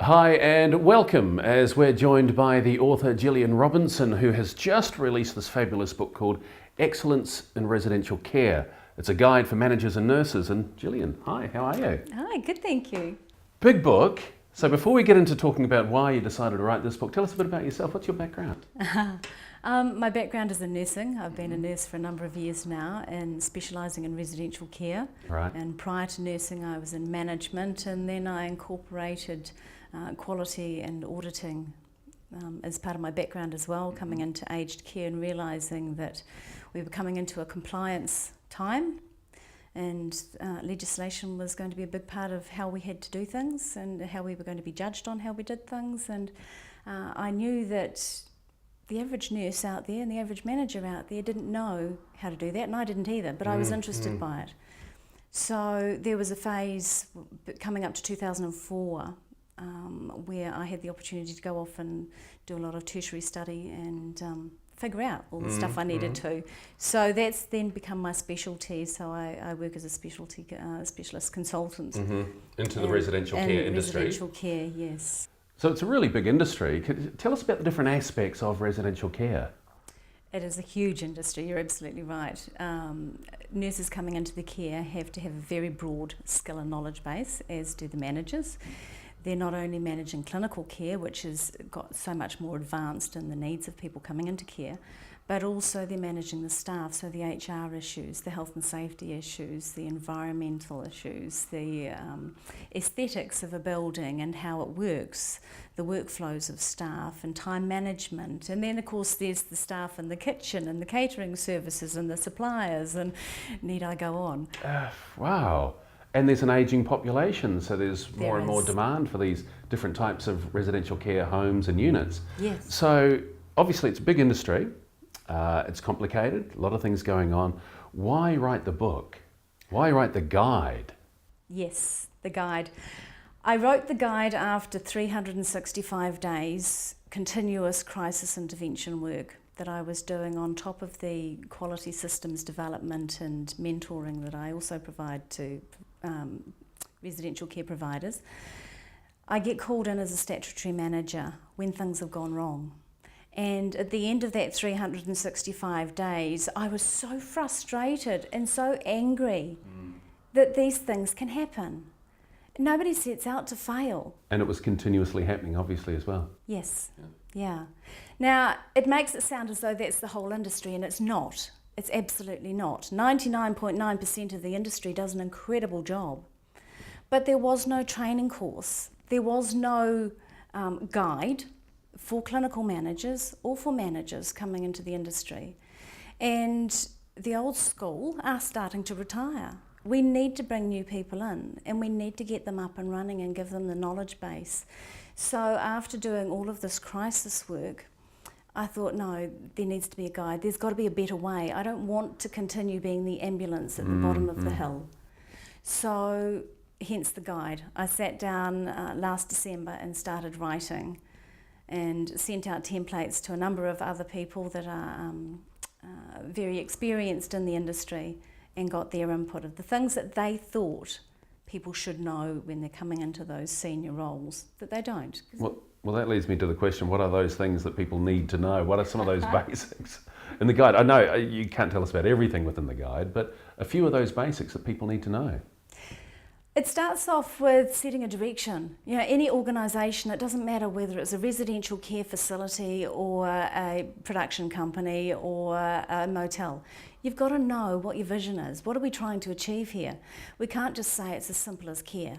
Hi and welcome as we're joined by the author Gillian Robinson, who has just released this fabulous book called Excellence in Residential Care. It's a guide for managers and nurses. And Gillian, hi, how are you? Hi, good, thank you. Big book. So before we get into talking about why you decided to write this book, tell us a bit about yourself. What's your background? My background is in nursing. I've been a nurse for a number of years now and specialising in residential care. Right. And prior to nursing I was in management, and then I incorporated quality and auditing as part of my background as well, coming into aged care and realising that we were coming into a compliance time, and legislation was going to be a big part of how we had to do things and how we were going to be judged on how we did things. And I knew that the average nurse out there and the average manager out there didn't know how to do that, and I didn't either, but I was interested by it. So there was a phase coming up to 2004 where I had the opportunity to go off and do a lot of tertiary study and figure out all the stuff I needed to. So that's then become my specialty. So I work as a specialist consultant. Into the residential care industry. Residential care, yes. So it's a really big industry. Tell us about the different aspects of residential care. It is a huge industry, you're absolutely right. Nurses coming into the care have to have a very broad skill and knowledge base, as do the managers. They're not only managing clinical care, which has got so much more advanced in the needs of people coming into care, but also they're managing the staff, so the HR issues, the health and safety issues, the environmental issues, the aesthetics of a building and how it works, the workflows of staff and time management. And then of course there's the staff in the kitchen and the catering services and the suppliers, and need I go on? Wow. And there's an ageing population, so there's more and more is. demand for these different types of residential care homes and units. Yes. So obviously it's a big industry, it's complicated, a lot of things going on. Why write the book? Why write the guide? Yes, the guide. I wrote the guide after 365 days continuous crisis intervention work that I was doing on top of the quality systems development and mentoring that I also provide to residential care providers. I get called in as a statutory manager when things have gone wrong. And at the end of that 365 days, I was so frustrated and so angry that these things can happen. Nobody sets out to fail. And it was continuously happening, obviously, as well. Yes, yeah. Now, it makes it sound as though that's the whole industry, and it's not. It's absolutely not. 99.9% of the industry does an incredible job. But there was no training course. There was no guide for clinical managers or for managers coming into the industry. And the old school are starting to retire. We need to bring new people in, and we need to get them up and running and give them the knowledge base. So after doing all of this crisis work, I thought, no, there needs to be a guide. There's got to be a better way. I don't want to continue being the ambulance at the bottom of the hill. So hence the guide. I sat down last December and started writing and sent out templates to a number of other people that are very experienced in the industry, and got their input of the things that they thought people should know when they're coming into those senior roles that they don't. Well, that leads me to the question, what are those things that people need to know? What are some of those basics in the guide? I know you can't tell us about everything within the guide, but a few of those basics that people need to know. It starts off with setting a direction. You know, any organisation, it doesn't matter whether it's a residential care facility or a production company or a motel. You've got to know what your vision is. What are we trying to achieve here? We can't just say it's as simple as care.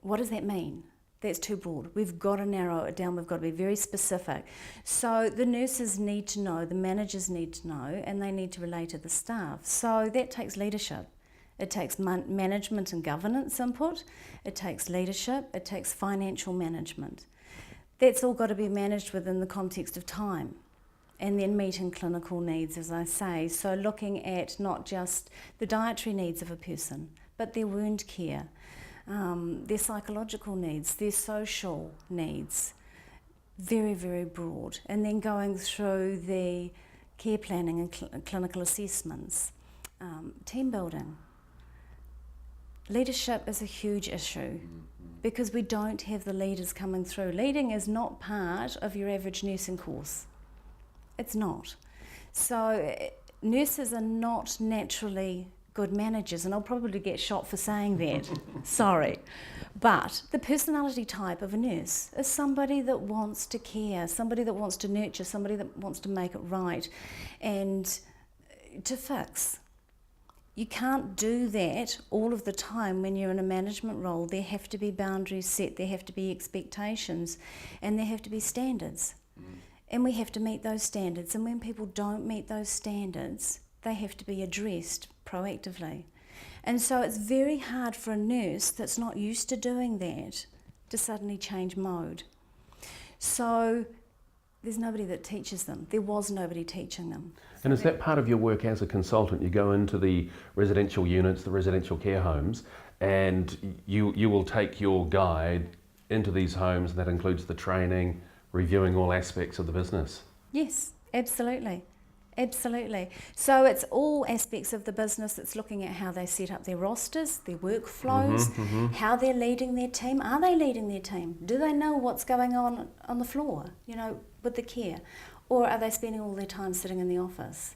What does that mean? That's too broad. We've got to narrow it down. We've got to be very specific. So the nurses need to know, the managers need to know, and they need to relate to the staff. So that takes leadership. It takes management and governance input. It takes leadership. It takes financial management. That's all got to be managed within the context of time. And then meeting clinical needs, as I say. So looking at not just the dietary needs of a person, but their wound care, their psychological needs, their social needs. Very, very broad. And then going through the care planning and clinical assessments, team building. Leadership is a huge issue because we don't have the leaders coming through. Leading is not part of your average nursing course. It's not. So nurses are not naturally good managers, and I'll probably get shot for saying that. Sorry. But the personality type of a nurse is somebody that wants to care, somebody that wants to nurture, somebody that wants to make it right and to fix. You can't do that all of the time when you're in a management role. There have to be boundaries set, there have to be expectations, and there have to be standards. And we have to meet those standards. And when people don't meet those standards, they have to be addressed proactively. And so it's very hard for a nurse that's not used to doing that to suddenly change mode. So there's nobody that teaches them. There was nobody teaching them. And is that part of your work as a consultant? You go into the residential units, the residential care homes, and you will take your guide into these homes, and that includes the training, reviewing all aspects of the business? Yes, absolutely. Absolutely. So it's all aspects of the business. It's looking at how they set up their rosters, their workflows, how they're leading their team. Are they leading their team? Do they know what's going on the floor, with the care? Or are they spending all their time sitting in the office?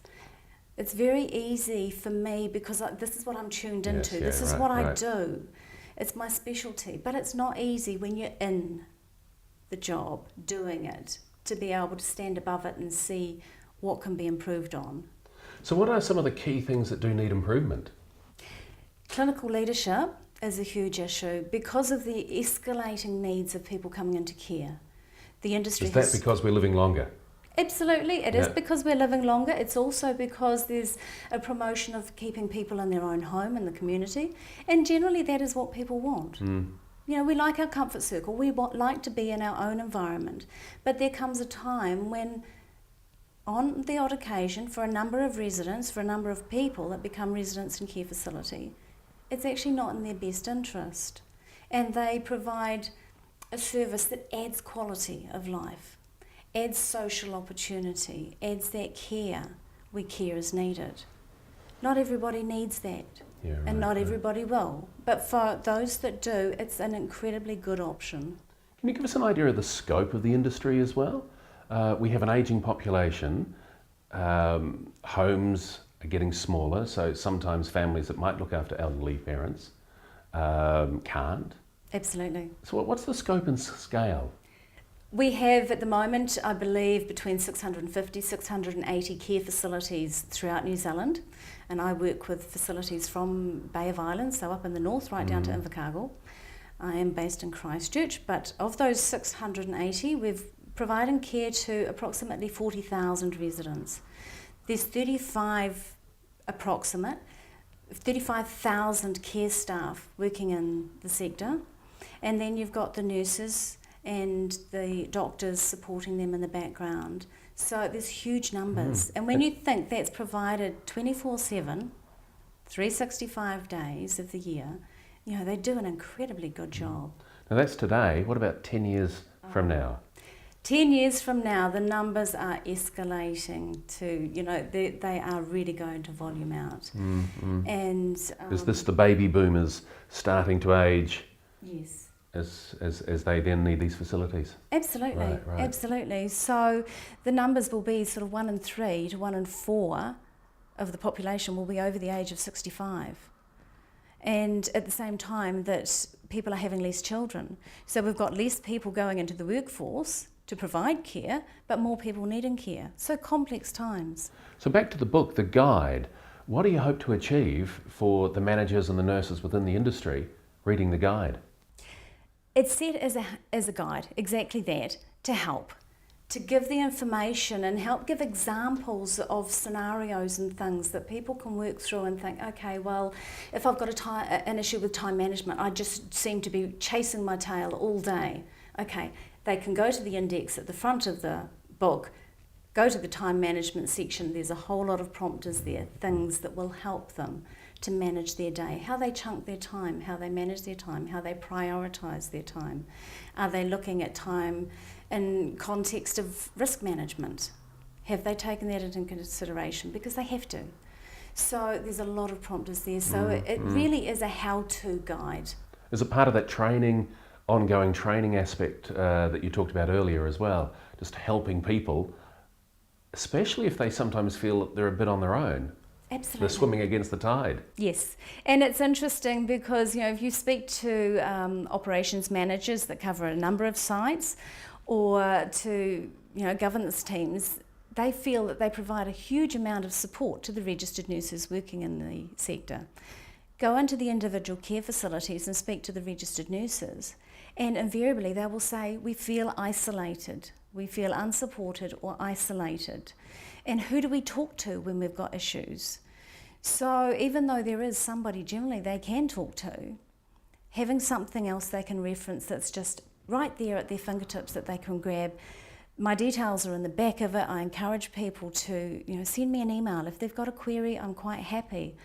It's very easy for me because this is what I'm tuned into. This is what I do. It's my specialty. But it's not easy when you're in the job, doing it, to be able to stand above it and see what can be improved on. So what are some of the key things that do need improvement? Clinical leadership is a huge issue because of the escalating needs of people coming into care. The industry Is that because we're living longer? Absolutely, it is because we're living longer. It's also because there's a promotion of keeping people in their own home in the community, and generally that is what people want. We like our comfort circle. We like to be in our own environment, but there comes a time when, on the odd occasion, for a number of residents, for a number of people that become residents in care facility, it's actually not in their best interest, and they provide a service that adds quality of life, adds social opportunity, adds that care where care is needed. Not everybody needs that, and not everybody will, but for those that do, it's an incredibly good option. Can you give us an idea of the scope of the industry as well? We have an ageing population, homes are getting smaller, so sometimes families that might look after elderly parents can't. Absolutely. So what's the scope and scale? We have at the moment, I believe, between 650, 680 care facilities throughout New Zealand, and I work with facilities from Bay of Islands, so up in the north, right down to Invercargill. I am based in Christchurch, but of those 680, we've providing care to approximately 40,000 residents. There's 35,000 care staff working in the sector, and then you've got the nurses and the doctors supporting them in the background. So there's huge numbers. And when you think that's provided 24/7, 365 days of the year, they do an incredibly good job. Now that's today. What about 10 years from now? 10 years from now, the numbers are escalating to, they are really going to volume out. And is this the baby boomers starting to age? Yes. As they then need these facilities? Absolutely, right. Absolutely. So the numbers will be sort of 1 in 3 to 1 in 4 of the population will be over the age of 65. And at the same time that people are having less children. So we've got less people going into the workforce to provide care, but more people needing care. So complex times. So back to the book, the guide. What do you hope to achieve for the managers and the nurses within the industry reading the guide? It's set as a guide, exactly that, to help, to give the information and help give examples of scenarios and things that people can work through and think, okay, well, if I've got an issue with time management, I just seem to be chasing my tail all day. Okay, they can go to the index at the front of the book, go to the time management section. There's a whole lot of prompters there, things that will help them to manage their day, how they chunk their time, how they manage their time, how they prioritise their time. Are they looking at time in context of risk management? Have they taken that into consideration? Because they have to. So there's a lot of prompters there. So it really is a how-to guide. Is it part of that training, ongoing training aspect that you talked about earlier as well? Just helping people, especially if they sometimes feel that they're a bit on their own. Absolutely. They're swimming against the tide. Yes, and it's interesting because, you know, if you speak to operations managers that cover a number of sites, or to, you know, governance teams, they feel that they provide a huge amount of support to the registered nurses working in the sector. Go into the individual care facilities and speak to the registered nurses, and invariably they will say, we feel isolated, we feel unsupported or isolated. And who do we talk to when we've got issues? So even though there is somebody generally they can talk to, having something else they can reference that's just right there at their fingertips that they can grab. My details are in the back of it. I encourage people to, you know, send me an email. If they've got a query, I'm quite happy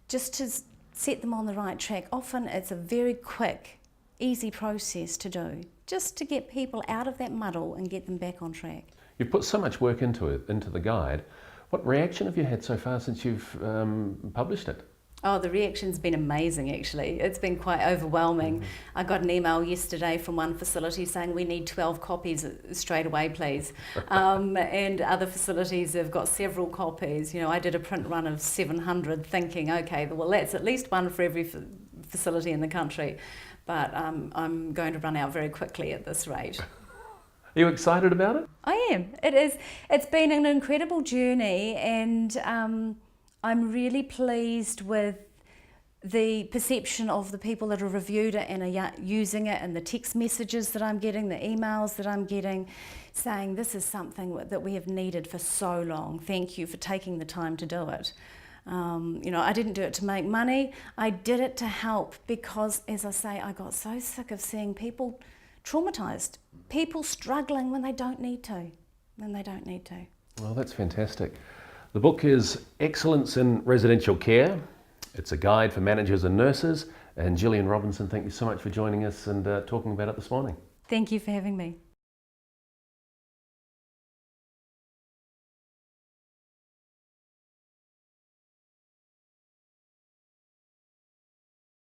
just to set them on the right track. Often it's a very quick, easy process to do, just to get people out of that muddle and get them back on track. You've put so much work into it, into the guide. What reaction have you had so far since you've published it? Oh, the reaction's been amazing, actually. It's been quite overwhelming. I got an email yesterday from one facility saying we need 12 copies straight away, please. And other facilities have got several copies. You know, I did a print run of 700 thinking, okay, well, that's at least one for every facility in the country. But I'm going to run out very quickly at this rate. Are you excited about it? I am. It is. It's been an incredible journey, and I'm really pleased with the perception of the people that have reviewed it and are using it, and the text messages that I'm getting, the emails that I'm getting, saying this is something that we have needed for so long. Thank you for taking the time to do it. You know, I didn't do it to make money. I did it to help because, as I say, I got so sick of seeing people traumatised, people struggling when they don't need to, Well, that's fantastic. The book is Excellence in Residential Care. It's a guide for managers and nurses. And Gillian Robinson, thank you so much for joining us and talking about it this morning. Thank you for having me.